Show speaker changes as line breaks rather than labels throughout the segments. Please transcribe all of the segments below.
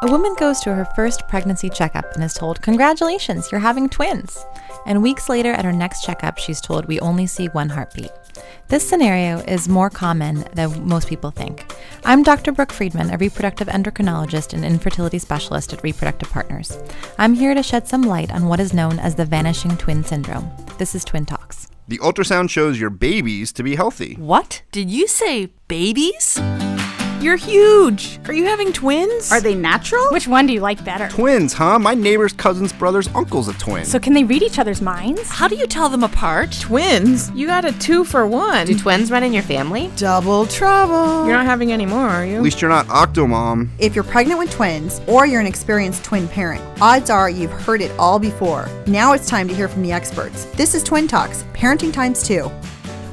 A woman goes to her first pregnancy checkup and is told, "Congratulations, you're having twins." And weeks later at her next checkup, she's told, "We only see one heartbeat." This scenario is more common than most people think. I'm Dr. Brooke Friedman, a reproductive endocrinologist and infertility specialist at Reproductive Partners. I'm here to shed some light on what is known as the vanishing twin syndrome. This is Twin Talks.
The ultrasound shows your babies to be healthy.
What? Did you say babies? You're huge. Are you having twins?
Are they natural?
Which one do you like better?
Twins, huh? My neighbor's cousin's brother's uncle's a twin.
So can they read each other's minds?
How do you tell them apart?
Twins? You got a 2-for-1.
Do twins run in your family?
Double trouble. You're not having any more, are you?
At least you're not Octomom.
If you're pregnant with twins or you're an experienced twin parent, odds are you've heard it all before. Now it's time to hear from the experts. This is Twin Talks, Parenting Times 2.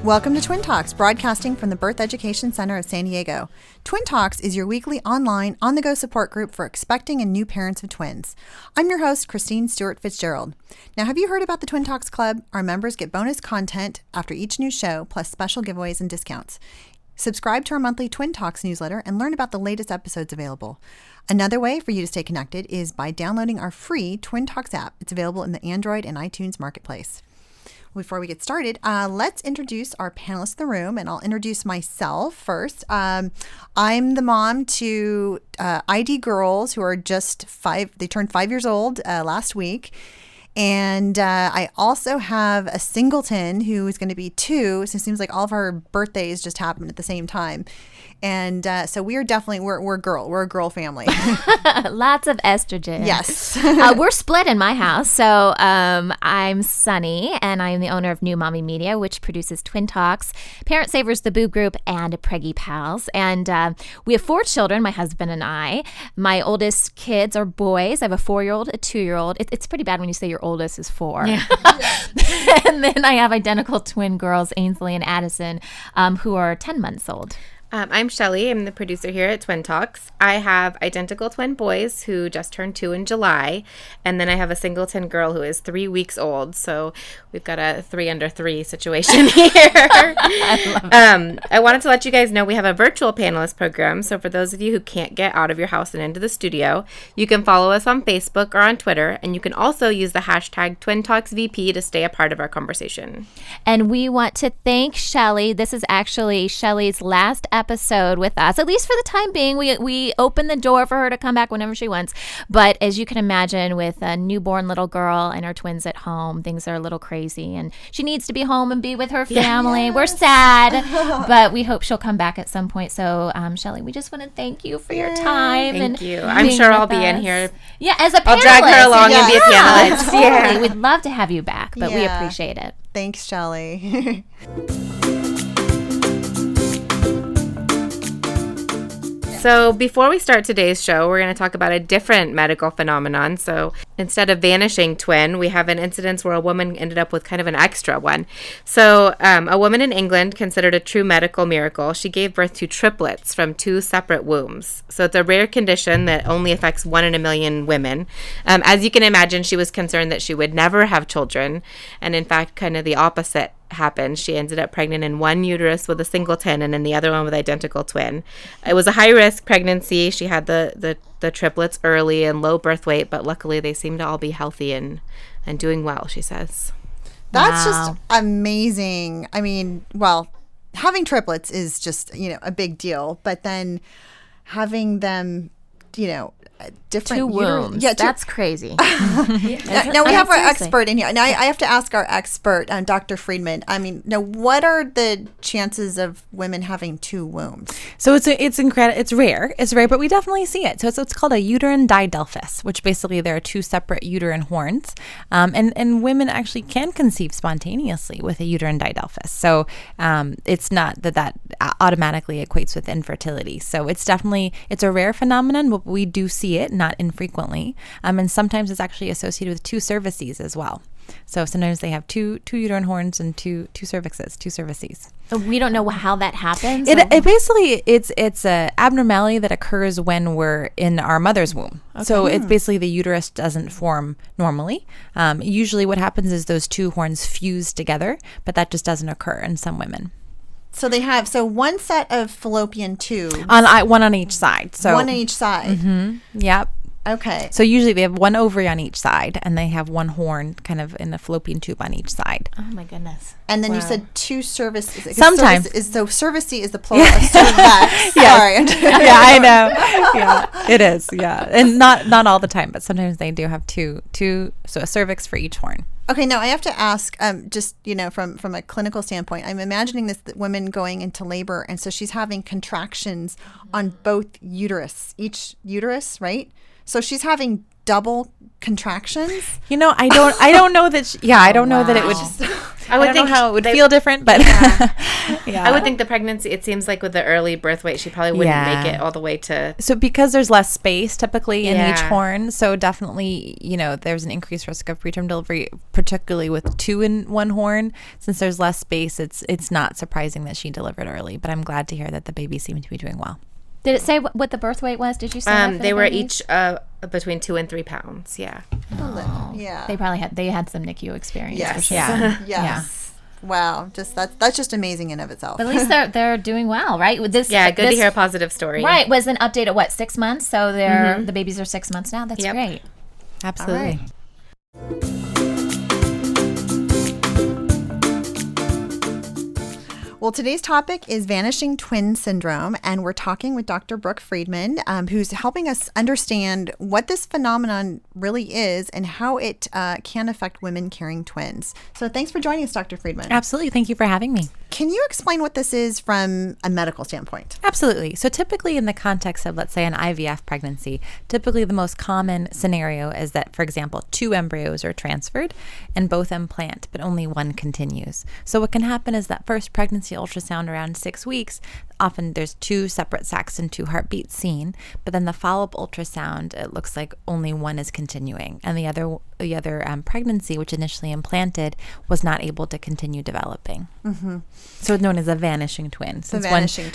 Welcome to Twin Talks, broadcasting from the Birth Education Center of San Diego. Twin Talks is your weekly online, on-the-go support group for expecting and new parents of twins. I'm your host, Christine Stewart Fitzgerald. Now, have you heard about the Twin Talks Club? Our members get bonus content after each new show, plus special giveaways and discounts. Subscribe to our monthly Twin Talks newsletter and learn about the latest episodes available. Another way for you to stay connected is by downloading our free Twin Talks app. It's available in the Android and iTunes marketplace. Before we get started, let's introduce our panelists in the room, and I'll introduce myself first. I'm the mom to ID girls who are just 5. They turned 5 years old last week. And I also have a singleton who is going to be 2. So it seems like all of our birthdays just happened at the same time. And so we are definitely, we're a girl family.
Lots of estrogen.
Yes.
We're split in my house. So I'm Sunny, and I'm the owner of New Mommy Media, which produces Twin Talks, Parent Savers, the Boob Group, and Preggy Pals. And we have 4 children, my husband and I. My oldest kids are boys. I have a 4-year-old, a 2-year-old. It's pretty bad when you say your oldest is 4. Yeah. And then I have identical twin girls, Ainsley and Addison, who are 10 months old.
I'm Shelly. I'm the producer here at Twin Talks. I have identical twin boys who just turned 2 in July, and then I have a singleton girl who is 3 weeks old. So we've got a 3 under 3 situation here. I wanted to let you guys know we have a virtual panelist program. So for those of you who can't get out of your house and into the studio, you can follow us on Facebook or on Twitter, and you can also use the hashtag TwinTalksVP to stay a part of our conversation.
And we want to thank Shelly. This is actually Shelly's last episode with us, at least for the time being. We open the door for her to come back whenever she wants, but as you can imagine, with a newborn little girl and her twins at home, things are a little crazy, and she needs to be home and be with her family. Yes. We're sad, but we hope she'll come back at some point. So Shelly, we just want to thank you for your time.
Thank you. I'm sure I'll be in here.
Yeah, as a panelist.
I'll drag her along and be a panelist.
Totally. Yeah. We'd love to have you back, but we appreciate it.
Thanks, Shelly.
So before we start today's show, we're going to talk about a different medical phenomenon. So instead of vanishing twin, we have an incidence where a woman ended up with kind of an extra one. So a woman in England considered a true medical miracle. She gave birth to triplets from 2 separate wombs. So it's a rare condition that only affects 1 in a million women. As you can imagine, she was concerned that she would never have children. And in fact, kind of the opposite happened. She ended up pregnant in one uterus with a singleton and in the other one with identical twin. It was a high-risk pregnancy. She had the triplets early and low birth weight, but luckily they seem to all be healthy and doing well, she says.
That's just amazing. I mean, well, having triplets is just, a big deal, but then having them, different
2 wombs.
Yeah,
that's crazy.
Now we have our expert in here. Now I have to ask our expert, Dr. Friedman. I mean, now what are the chances of women having 2 wombs?
So it's incredible. It's rare, but we definitely see it. So it's called a uterine didelphys, which basically there are 2 separate uterine horns, and women actually can conceive spontaneously with a uterine didelphys. So it's not that automatically equates with infertility. So it's a rare phenomenon, but we do see it, not infrequently. And sometimes it's actually associated with 2 cervices as well. So sometimes they have two uterine horns and two cervixes, 2 cervices.
We don't know how that happens.
It basically it's a abnormality that occurs when we're in our mother's womb. Okay. So it's basically the uterus doesn't form normally. Usually what happens is those 2 horns fuse together, but that just doesn't occur in some women.
So they have one set of fallopian tubes.
One on each side. So
one on each side.
Mm-hmm. Yep.
Okay.
So usually they have one ovary on each side, and they have one horn kind of in a fallopian tube on each side.
Oh my goodness.
And then you said 2 cervices.
Sometimes.
Cervice is the plural of cervix. Sorry.
Yeah, I know. Yeah, it is. Yeah, and not all the time, but sometimes they do have two. So a cervix for each horn.
Okay, now I have to ask, just, from a clinical standpoint, I'm imagining this woman going into labor, and so she's having contractions on both each uterus, right? So she's having double contractions.
I don't know that. I don't know that it would. I would think how it would feel different, but yeah.
I would think the pregnancy. It seems like with the early birth weight, she probably wouldn't make it all the way to.
So because there's less space typically in each horn, so definitely there's an increased risk of preterm delivery, particularly with 2 in one horn. Since there's less space, it's not surprising that she delivered early. But I'm glad to hear that the baby seemed to be doing well.
Did it say what the birth weight was? Did you say that for
they
the
were
babies?
each between 2 and 3 pounds. Yeah.
Oh. Yeah.
They probably had some NICU experience.
Yes.
For sure.
Yeah. Yes.
Yeah.
Wow. That's just amazing in of itself.
But at least they're doing well, right? With this,
Yeah, good to hear a positive story.
Right. Was an update at 6 months? So the babies are 6 months now. That's great.
Absolutely.
Well, today's topic is vanishing twin syndrome, and we're talking with Dr. Brooke Friedman, who's helping us understand what this phenomenon really is and how it can affect women carrying twins. So thanks for joining us, Dr. Friedman.
Absolutely. Thank you for having me.
Can you explain what this is from a medical standpoint?
Absolutely. So typically in the context of, let's say, an IVF pregnancy, typically the most common scenario is that, for example, 2 embryos are transferred and both implant, but only one continues. So what can happen is that first pregnancy ultrasound around 6 weeks, often there's 2 separate sacs and 2 heartbeats seen, but then the follow-up ultrasound, it looks like only one is continuing, and the other pregnancy, which initially implanted, was not able to continue developing. Mm-hmm. So it's known as a vanishing twin. Since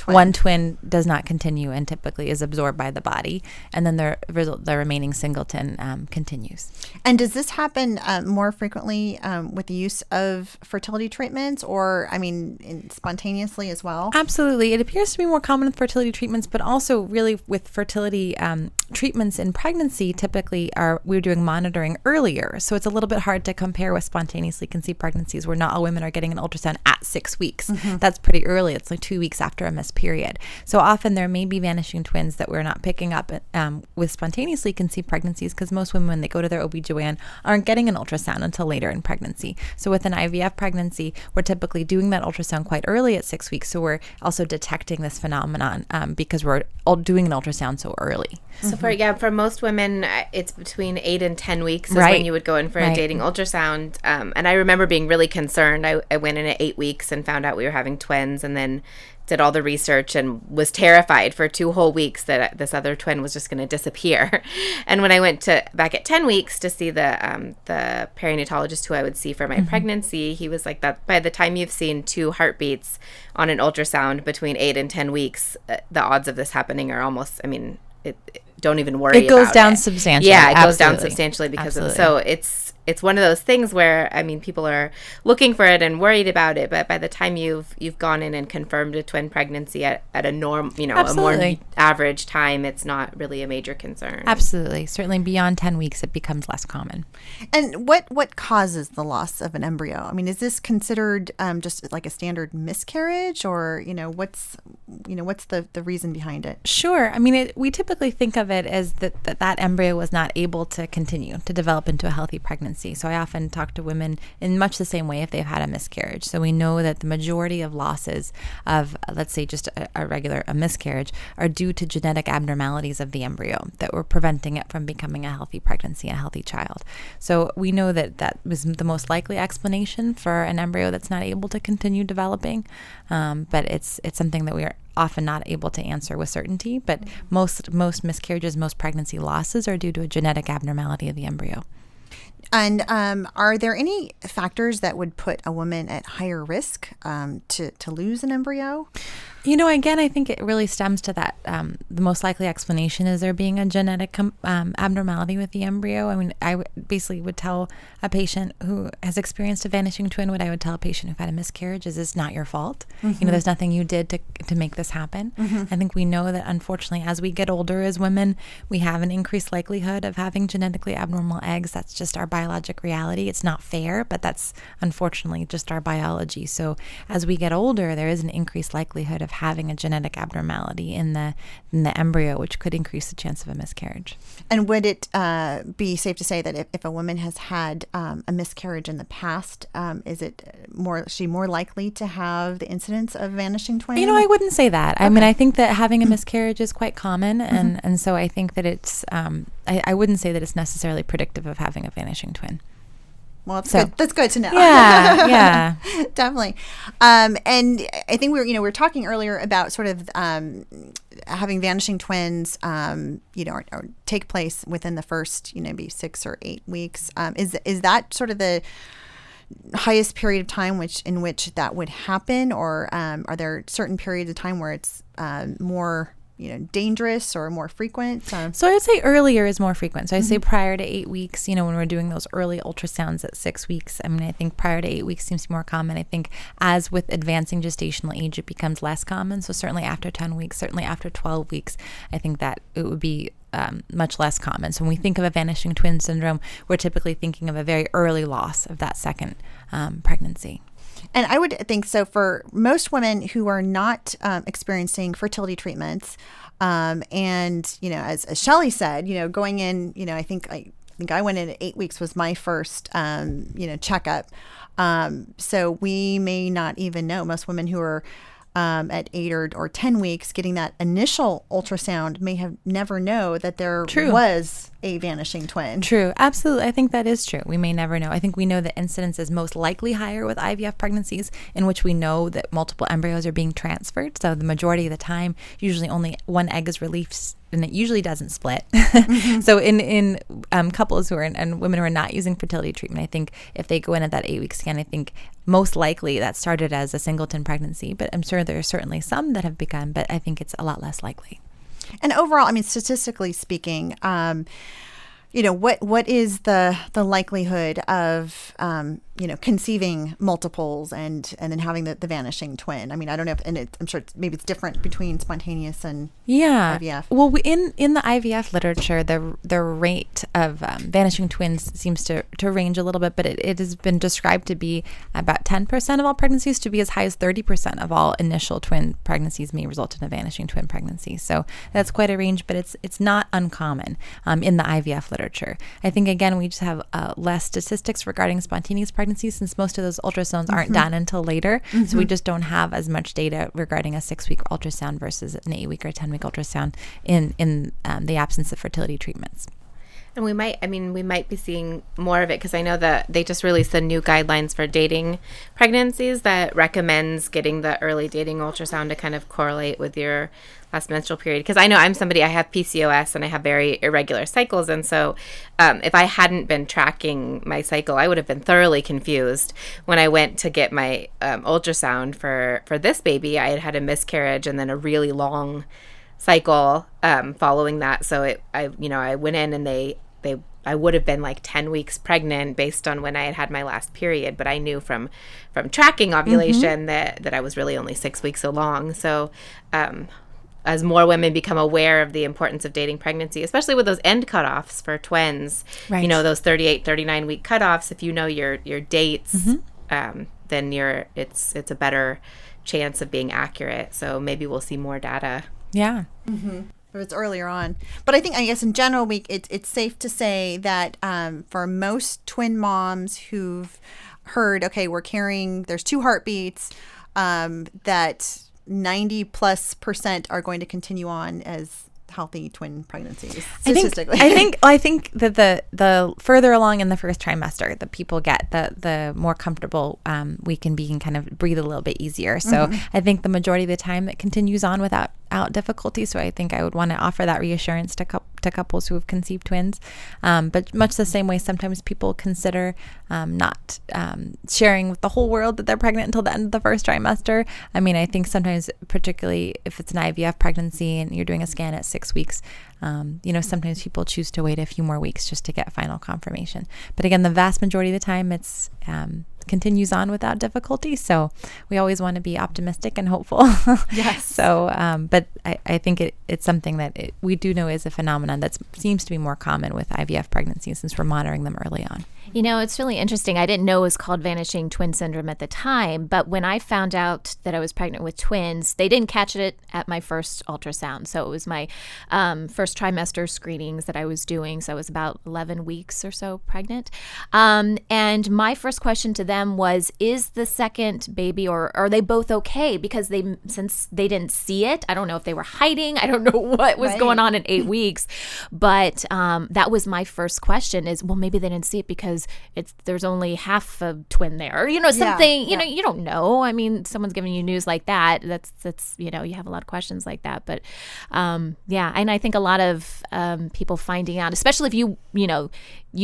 one twin does not continue and typically is absorbed by the body, and then the remaining singleton continues.
And does this happen more frequently with the use of fertility treatments, or spontaneously as well?
Absolutely. It appears to be more common with fertility treatments, but also really with fertility treatments in pregnancy, typically we're doing monitoring earlier. So it's a little bit hard to compare with spontaneously conceived pregnancies where not all women are getting an ultrasound at 6 weeks. Mm-hmm. That's pretty early. It's like 2 weeks after a missed period. So often there may be vanishing twins that we're not picking up with spontaneously conceived pregnancies, because most women, when they go to their OB/GYN, aren't getting an ultrasound until later in pregnancy. So with an IVF pregnancy, we're typically doing that ultrasound quite early at 6 weeks. So we're also detecting this phenomenon because we're doing an ultrasound so early.
So for most women, it's between 8 and 10 weeks is when you would go in for a dating ultrasound. And I remember being really concerned. I went in at 8 weeks and found out we were having twins, and then did all the research and was terrified for 2 whole weeks that this other twin was just going to disappear. And when I went back at 10 weeks to see the perinatologist who I would see for my pregnancy, he was like, that by the time you've seen 2 heartbeats on an ultrasound between 8 and 10 weeks, the odds of this happening are almost, don't even worry about it.
It goes down substantially.
Yeah, it goes down substantially because of it. So it's one of those things where, people are looking for it and worried about it, but by the time you've gone in and confirmed a twin pregnancy at a norm, a more average time, it's not really a major concern.
Absolutely. Certainly beyond 10 weeks, it becomes less common.
And what causes the loss of an embryo? Is this considered just like a standard miscarriage, or, what's the reason behind it?
Sure. We typically think of it as that embryo was not able to continue to develop into a healthy pregnancy. So I often talk to women in much the same way if they've had a miscarriage. So we know that the majority of losses of, let's say, just a miscarriage are due to genetic abnormalities of the embryo that were preventing it from becoming a healthy pregnancy, a healthy child. So we know that was the most likely explanation for an embryo that's not able to continue developing. But it's something that we are often not able to answer with certainty. But most miscarriages, most pregnancy losses are due to a genetic abnormality of the embryo.
And are there any factors that would put a woman at higher risk to lose an embryo?
Again, I think it really stems to that. The most likely explanation is there being a genetic abnormality with the embryo. I mean, basically would tell a patient who has experienced a vanishing twin what I would tell a patient who've had a miscarriage is it's not your fault. There's nothing you did to make this happen. I think we know that, unfortunately, as we get older as women, we have an increased likelihood of having genetically abnormal eggs. That's just our biologic reality. It's not fair, but that's unfortunately just our biology. So as we get older, there is an increased likelihood of having a genetic abnormality in the embryo, which could increase the chance of a miscarriage.
And would it be safe to say that if a woman has had a miscarriage in the past, is she more likely to have the incidence of vanishing twin?
I wouldn't say that. I mean, I think that having a miscarriage is quite common, and so I think that it's I wouldn't say that it's necessarily predictive of having a vanishing twin.
Well, good. That's good to know.
Yeah,
definitely. And I think we were talking earlier about sort of having vanishing twins, or take place within the first, maybe 6 or 8 weeks. Is that sort of the highest period of time in which that would happen, or are there certain periods of time where it's more dangerous or more frequent?
So I would say earlier is more frequent. So I say prior to 8 weeks, when we're doing those early ultrasounds at 6 weeks, I mean, I think prior to 8 weeks seems more common. I think as with advancing gestational age, it becomes less common. So certainly after 10 weeks, certainly after 12 weeks, I think that it would be much less common. So when we think of a vanishing twin syndrome, we're typically thinking of a very early loss of that second pregnancy.
And I would think so for most women who are not experiencing fertility treatments, and as Shelley said, going in, I think I went in at 8 weeks was my first checkup. So we may not even know. Most women who are at 8 or 10 weeks getting that initial ultrasound may have never know that there was a vanishing twin.
True. Absolutely. I think that is true. We may never know. I think we know the incidence is most likely higher with IVF pregnancies in which we know that multiple embryos are being transferred. So the majority of the time, usually only one egg is released, and it usually doesn't split. So in couples who are and women who are not using fertility treatment, I think if they go in at that 8 week scan, I think most likely that started as a singleton pregnancy. But I'm sure there are certainly some that have begun, but I think it's a lot less likely.
And overall, I mean, statistically speaking, what is the likelihood of conceiving multiples and then having the vanishing twin? I mean, I don't know if, I'm sure maybe it's different between spontaneous and IVF.
Well, in the IVF literature, the rate of vanishing twins seems to range a little bit, but it has been described to be about 10% of all pregnancies, to be as high as 30% of all initial twin pregnancies may result in a vanishing twin pregnancy. So that's quite a range, but it's not uncommon in the IVF literature. I think, again, we just have less statistics regarding spontaneous pregnancies since most of those ultrasounds aren't done until later. So we just don't have as much data regarding a 6 week ultrasound versus an 8 week or 10 week ultrasound in the absence of fertility treatments.
And we might be seeing more of it because I know that they just released the new guidelines for dating pregnancies that recommends getting the early dating ultrasound to kind of correlate with your last menstrual period. Because I know I have PCOS and I have very irregular cycles. And so if I hadn't been tracking my cycle, I would have been thoroughly confused when I went to get my ultrasound for this baby. I had had a miscarriage and then a really long cycle following that. So I went in and I would have been like 10 weeks pregnant based on when I had my last period, but I knew from tracking ovulation that I was really only 6 weeks along. So as more women become aware of the importance of dating pregnancy, especially with those end cutoffs for twins,
right.
Those 38, 39 week cutoffs, if you know your dates, then it's a better chance of being accurate. So maybe we'll see more data.
Yeah.
If it's earlier on. But I guess in general, it's safe to say that for most twin moms who've heard, okay, we're carrying, there's 2 heartbeats, that 90+% are going to continue on as healthy twin pregnancies statistically.
I think that the further along in the first trimester that people get, the more comfortable we can be and kind of breathe a little bit easier. So I think the majority of the time it continues on without difficulty. So I think I would want to offer that reassurance to to couples who have conceived twins. But much the same way, sometimes people consider not sharing with the whole world that they're pregnant until the end of the first trimester. I mean, I think sometimes, particularly if it's an IVF pregnancy and you're doing a scan at 6 weeks, sometimes people choose to wait a few more weeks just to get final confirmation. But again, the vast majority of the time, it's continues on without difficulty. So we always want to be optimistic and hopeful.
Yes.
So, but I think it's something that we do know is a phenomenon that seems to be more common with IVF pregnancies since we're monitoring them early on.
It's really interesting. I didn't know it was called vanishing twin syndrome at the time, but when I found out that I was pregnant with twins, they didn't catch it at my first ultrasound. So it was my first trimester screenings that I was doing. So I was about 11 weeks or so pregnant. And my first question to them was, is the second baby or are they both okay? Because since they didn't see it, I don't know if they were hiding. I don't know what was going on in 8 weeks. But that was my first question is, well, maybe they didn't see it because there's only half a twin there. Something, you don't know. I mean, someone's giving you news like that. That's you have a lot of questions like that. But and I think a lot of people finding out, especially if you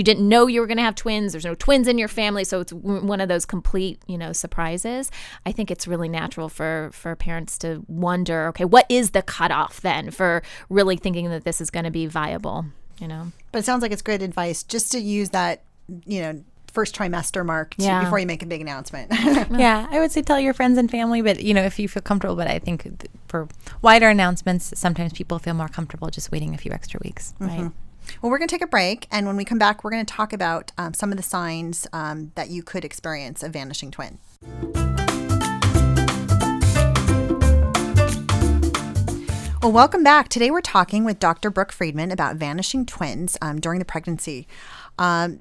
didn't know you were going to have twins, there's no twins in your family, so it's one of those complete, surprises. I think it's really natural for parents to wonder, okay, what is the cutoff then for really thinking that this is going to be viable,
But it sounds like it's great advice just to use that, first trimester mark before you make a big announcement.
Yeah, I would say tell your friends and family, but if you feel comfortable. But I think for wider announcements, sometimes people feel more comfortable just waiting a few extra weeks.
Mm-hmm. Right. Well, we're going to take a break, and when we come back, we're going to talk about some of the signs that you could experience a vanishing twin. Well, welcome back. Today we're talking with Dr. Brooke Friedman about vanishing twins during the pregnancy.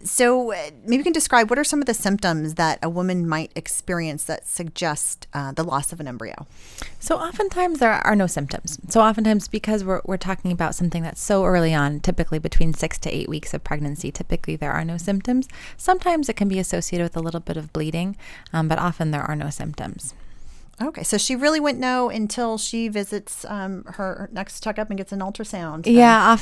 So maybe you can describe what are some of the symptoms that a woman might experience that suggest the loss of an embryo?
So oftentimes there are no symptoms. So oftentimes because we're talking about something that's so early on, typically between 6 to 8 weeks of pregnancy, typically there are no symptoms. Sometimes it can be associated with a little bit of bleeding, but often there are no symptoms.
Okay, so she really wouldn't know until she visits her next checkup and gets an ultrasound.
Yeah,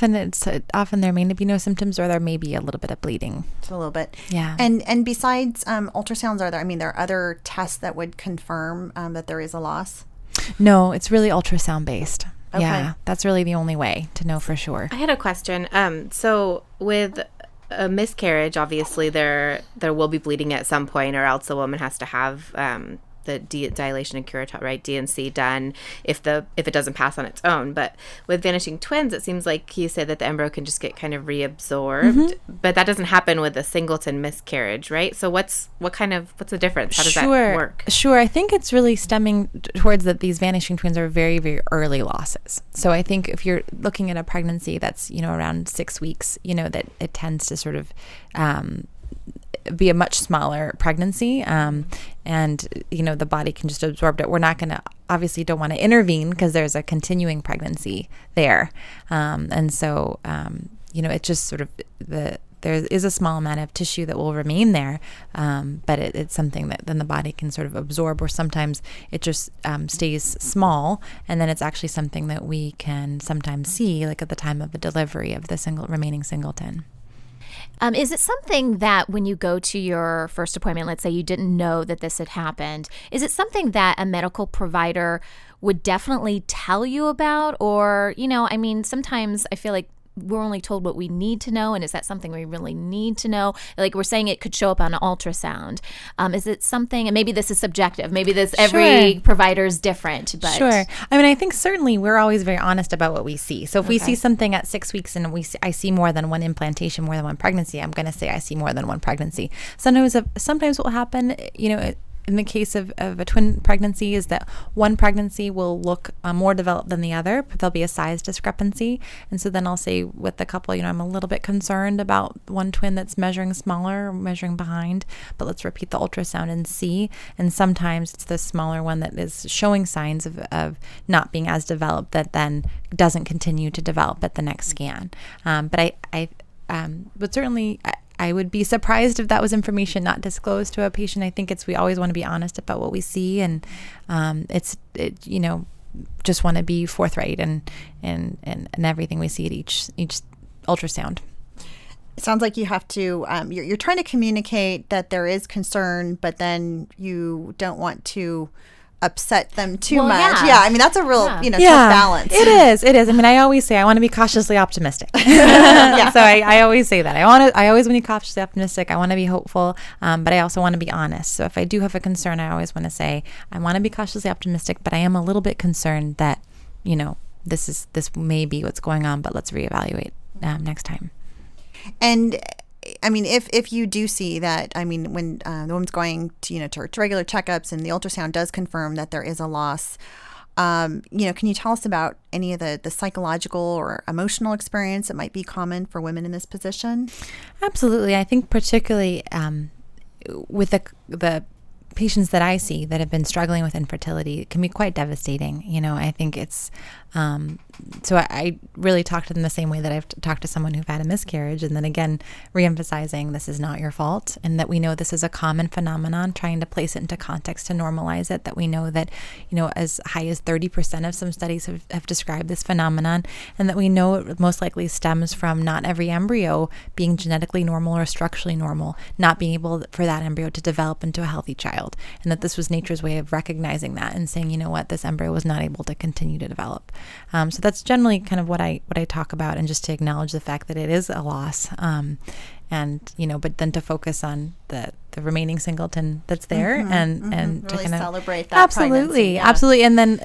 often there may be no symptoms, or there may be a little bit of bleeding.
Just a little bit.
Yeah.
And besides ultrasounds, there are other tests that would confirm that there is a loss?
No, it's really ultrasound based.
Okay.
Yeah, that's really the only way to know for sure.
I had a question. So with a miscarriage, obviously there will be bleeding at some point, or else the woman has to have the dilation and curettage, right, D&C done if it doesn't pass on its own. But with vanishing twins, it seems like you said that the embryo can just get kind of reabsorbed, but that doesn't happen with a singleton miscarriage, right? So what's the difference? How does that work?
Sure. I think it's really stemming towards that these vanishing twins are very, very early losses. So I think if you're looking at a pregnancy that's, around 6 weeks, that it tends to sort of be a much smaller pregnancy, and the body can just absorb it. We're not going to, obviously don't want to intervene because there's a continuing pregnancy there, and so it just sort of there is a small amount of tissue that will remain there, but it's something that then the body can sort of absorb, or sometimes it just stays small, and then it's actually something that we can sometimes see, like at the time of the delivery of the remaining singleton.
Is it something that when you go to your first appointment, let's say you didn't know that this had happened, is it something that a medical provider would definitely tell you about? Or, sometimes I feel like we're only told what we need to know. And is that something we really need to know? Like we're saying it could show up on an ultrasound. Is it something, and maybe this is subjective, maybe every provider is different. But
Sure. I think certainly we're always very honest about what we see. So if we see something at 6 weeks and I see more than one implantation, more than one pregnancy, I'm going to say I see more than one pregnancy. Sometimes what will happen, in the case of a twin pregnancy, is that one pregnancy will look more developed than the other, but there'll be a size discrepancy. And so then I'll say with the couple, I'm a little bit concerned about one twin that's measuring smaller, measuring behind, but let's repeat the ultrasound and see. And sometimes it's the smaller one that is showing signs of not being as developed that then doesn't continue to develop at the next scan. But certainly I would be surprised if that was information not disclosed to a patient. I think we always want to be honest about what we see, and just want to be forthright and everything we see at each ultrasound.
It sounds like you have to, you're trying to communicate that there is concern, but then you don't want to upset them too much. Yeah. I mean, that's a real, tough balance.
It is. I mean, I always say I want to be cautiously optimistic. So I always say that. I always want to be cautiously optimistic. I want to be hopeful, but I also want to be honest. So if I do have a concern, I always want to say I want to be cautiously optimistic, but I am a little bit concerned that, this may be what's going on, but let's reevaluate next time.
And I mean, if you do see that, I mean, when the woman's going to, to regular checkups and the ultrasound does confirm that there is a loss, can you tell us about any of the psychological or emotional experience that might be common for women in this position?
Absolutely. I think particularly with the patients that I see that have been struggling with infertility, it can be quite devastating. I think it's, so I really talk to them the same way that I've talked to someone who've had a miscarriage. And then again, reemphasizing this is not your fault and that we know this is a common phenomenon, trying to place it into context to normalize it, that we know that, as high as 30% of some studies have described this phenomenon, and that we know it most likely stems from not every embryo being genetically normal or structurally normal, not being able for that embryo to develop into a healthy child. And that this was nature's way of recognizing that and saying, this embryo was not able to continue to develop. So that's generally kind of what I talk about, and just to acknowledge the fact that it is a loss. But then to focus on the remaining singleton that's there and to
really
kind of
celebrate that.
Absolutely. And then,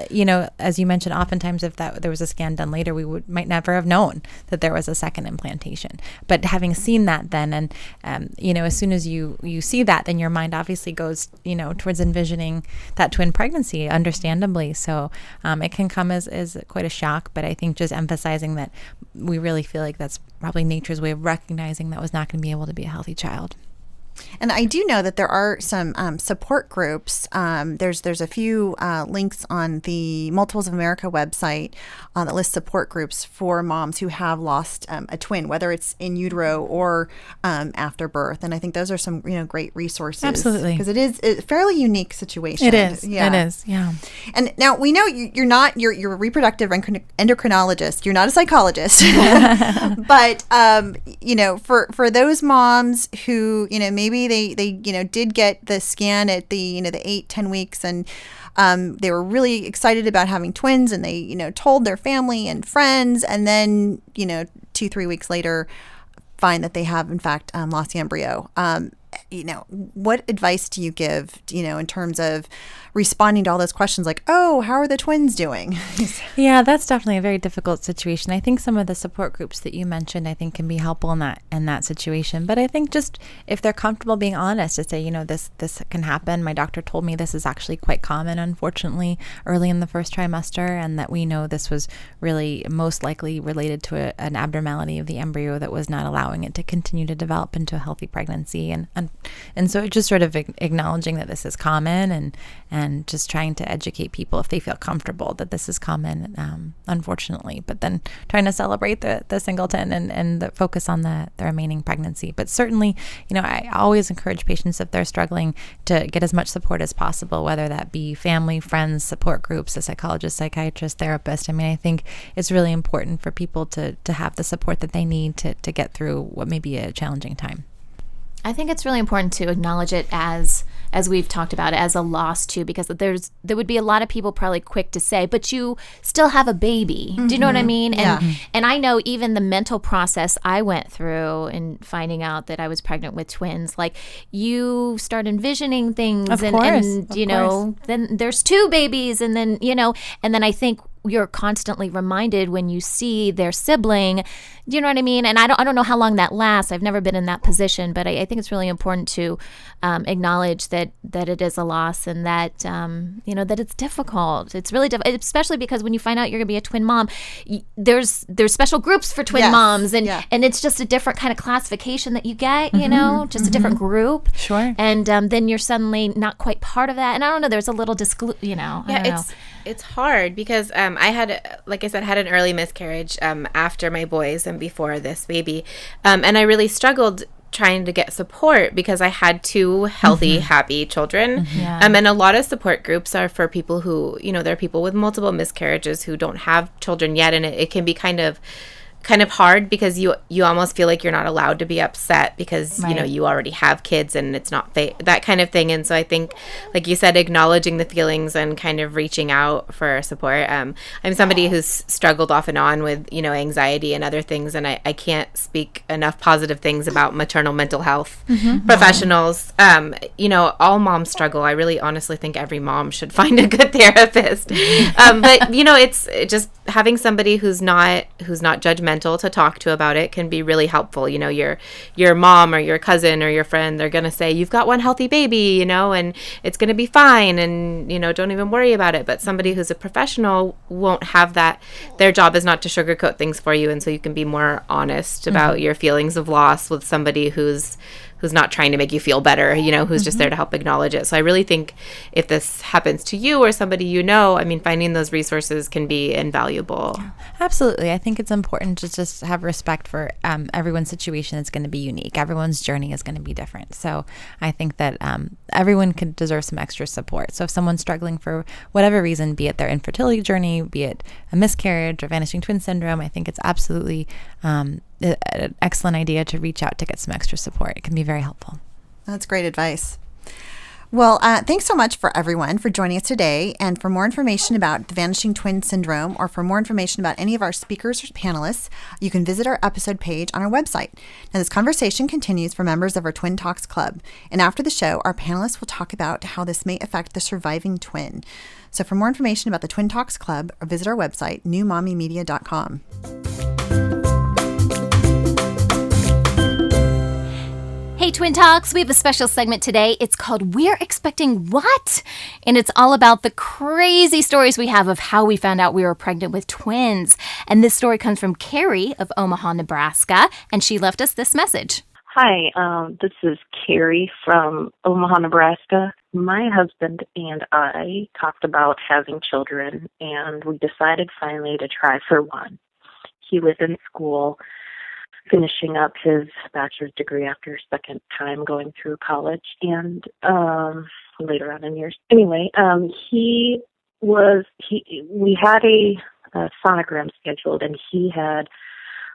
as you mentioned, oftentimes if there was a scan done later, we might never have known that there was a second implantation. But having seen that then, and, as soon as you see that, then your mind obviously goes, towards envisioning that twin pregnancy, understandably. So it can come as quite a shock, but I think just emphasizing that we really feel like that's probably nature's way of recognizing that was not going to be able to be a healthy child.
And I do know that there are some support groups. There's a few links on the Multiples of America website that lists support groups for moms who have lost a twin, whether it's in utero or after birth. And I think those are some great resources.
Absolutely,
because it is a fairly unique situation.
It is. Yeah. It is. Yeah.
And now we know you're a reproductive endocrinologist. You're not a psychologist, but for those moms who maybe they did get the scan at the 8-10 weeks, and they were really excited about having twins, and they told their family and friends, and then 2-3 weeks later find that they have in fact lost the embryo. What advice do you give in terms of responding to all those questions like, oh, how are the twins doing?
Yeah, that's definitely a very difficult situation. I think some of the support groups that you mentioned, I think, can be helpful in that situation. But I think just if they're comfortable being honest to say, this can happen. My doctor told me this is actually quite common, unfortunately, early in the first trimester, and that we know this was really most likely related to an abnormality of the embryo that was not allowing it to continue to develop into a healthy pregnancy. And so just sort of acknowledging that this is common and just trying to educate people if they feel comfortable that this is common, unfortunately, but then trying to celebrate the singleton and the focus on the remaining pregnancy. But certainly, I always encourage patients, if they're struggling, to get as much support as possible, whether that be family, friends, support groups, a psychologist, psychiatrist, therapist. I mean, I think it's really important for people to have the support that they need to get through what may be a challenging time.
I think it's really important to acknowledge it as we've talked about, as a loss too, because there would be a lot of people probably quick to say, but you still have a baby. Mm-hmm. Do you know what I mean? And I know even the mental process I went through in finding out that I was pregnant with twins, like you start envisioning things,
of
and then there's 2 babies, and then and then I think you're constantly reminded when you see their sibling. Do you know what I mean? And I don't know how long that lasts. I've never been in that position, but I think it's really important to acknowledge that it is a loss, and that that it's difficult. It's really difficult, especially because when you find out you're going to be a twin mom, there's special groups for twin moms, and it's just a different kind of classification that you get. Just a different group.
Sure.
And then you're suddenly not quite part of that. And I don't know. There's a little
It's hard because I had, like I said, had an early miscarriage after my boys and before this baby. And I really struggled trying to get support because I had 2 healthy, happy children. And a lot of support groups are for people who, there are people with multiple miscarriages who don't have children yet. And it can be kind of kind of hard because you almost feel like you're not allowed to be upset because you know you already have kids and it's not that kind of thing. And so I think, like you said, acknowledging the feelings and kind of reaching out for support. I'm somebody who's struggled off and on with anxiety and other things, and I can't speak enough positive things about maternal mental health professionals. All moms struggle. I really honestly think every mom should find a good therapist. But it's just having somebody who's not judgmental to talk to about it can be really helpful. Your mom or your cousin or your friend, they're going to say, you've got one healthy baby, and it's going to be fine, and don't even worry about it. But somebody who's a professional won't have that. Their job is not to sugarcoat things for you, and so you can be more honest about your feelings of loss with somebody who's not trying to make you feel better, who's just there to help acknowledge it. So I really think if this happens to you or somebody finding those resources can be invaluable.
Absolutely. I think it's important to just have respect for everyone's situation is going to be unique. Everyone's journey is going to be different. So I think that everyone could deserve some extra support. So if someone's struggling for whatever reason, be it their infertility journey, be it a miscarriage or vanishing twin syndrome, I think it's absolutely an excellent idea to reach out to get some extra support. It can be very helpful.
That's great advice. Well, thanks so much for everyone for joining us today. And for more information about the vanishing twin syndrome, or for more information about any of our speakers or panelists, you can visit our episode page on our website. Now, this conversation continues for members of our Twin Talks Club. And after the show, our panelists will talk about how this may affect the surviving twin. So for more information about the Twin Talks Club, visit our website, newmommymedia.com.
Hey, Twin Talks, we have a special segment today. It's called We're Expecting What? And it's all about the crazy stories we have of how we found out we were pregnant with twins. And this story comes from Carrie of Omaha, Nebraska, and she left us this message.
Hi, this is Carrie from Omaha, Nebraska. My husband and I talked about having children, and we decided finally to try for one. He was in school finishing up his bachelor's degree after a second time going through college, and later on in years. Anyway, we had a sonogram scheduled, and he had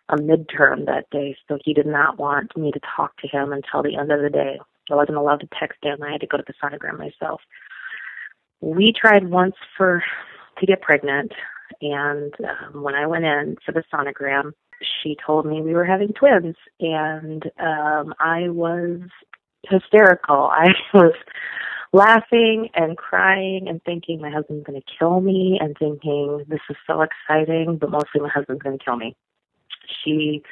a midterm that day, so he did not want me to talk to him until the end of the day. I wasn't allowed to text him. I had to go to the sonogram myself. We tried once to get pregnant, and when I went in for the sonogram, she told me we were having twins, and I was hysterical. I was laughing and crying and thinking my husband's going to kill me, and thinking this is so exciting, but mostly my husband's going to kill me. She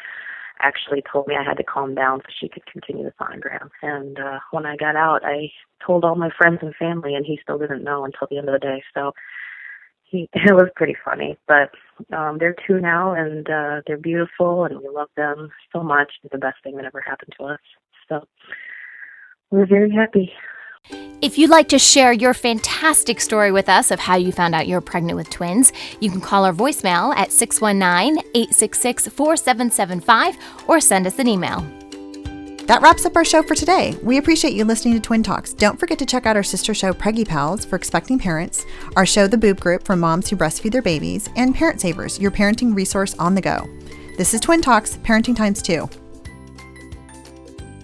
actually told me I had to calm down so she could continue the sonogram. And when I got out, I told all my friends and family, and he still didn't know until the end of the day. So it was pretty funny. But they're two now, and they're beautiful, and we love them so much. It's the best thing that ever happened to us. So we're very happy.
If you'd like to share your fantastic story with us of how you found out you're pregnant with twins, you can call our voicemail at 619-866-4775 or send us an email.
That wraps up our show for today. We appreciate you listening to Twin Talks. Don't forget to check out our sister show, Preggy Pals, for expecting parents, our show, The Boob Group, for moms who breastfeed their babies, and Parent Savers, your parenting resource on the go. This is Twin Talks, Parenting Times 2.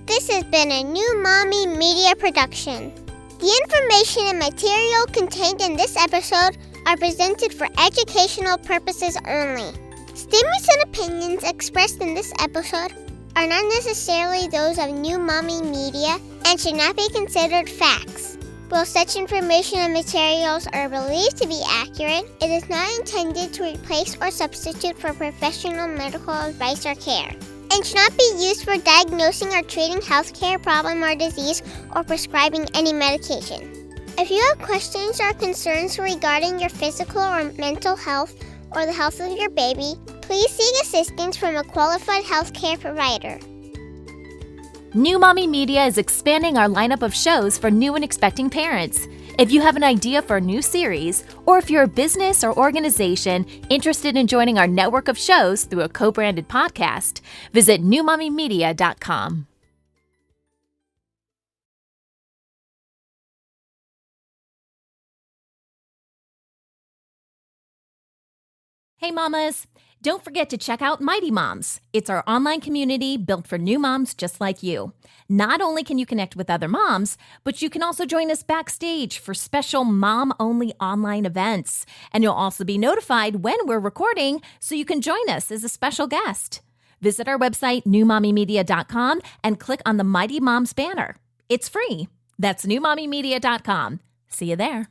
This has been a New Mommy Media production. The information and material contained in this episode are presented for educational purposes only. Statements and opinions expressed in this episode are not necessarily those of New Mommy Media and should not be considered facts. While such information and materials are believed to be accurate, it is not intended to replace or substitute for professional medical advice or care, and should not be used for diagnosing or treating healthcare problem or disease or prescribing any medication. If you have questions or concerns regarding your physical or mental health or the health of your baby, please seek assistance from a qualified healthcare provider.
New Mommy Media is expanding our lineup of shows for new and expecting parents. If you have an idea for a new series, or if you're a business or organization interested in joining our network of shows through a co-branded podcast, visit newmommymedia.com. Hey mamas, don't forget to check out Mighty Moms. It's our online community built for new moms just like you. Not only can you connect with other moms, but you can also join us backstage for special mom-only online events. And you'll also be notified when we're recording so you can join us as a special guest. Visit our website, newmommymedia.com, and click on the Mighty Moms banner. It's free. That's newmommymedia.com. See you there.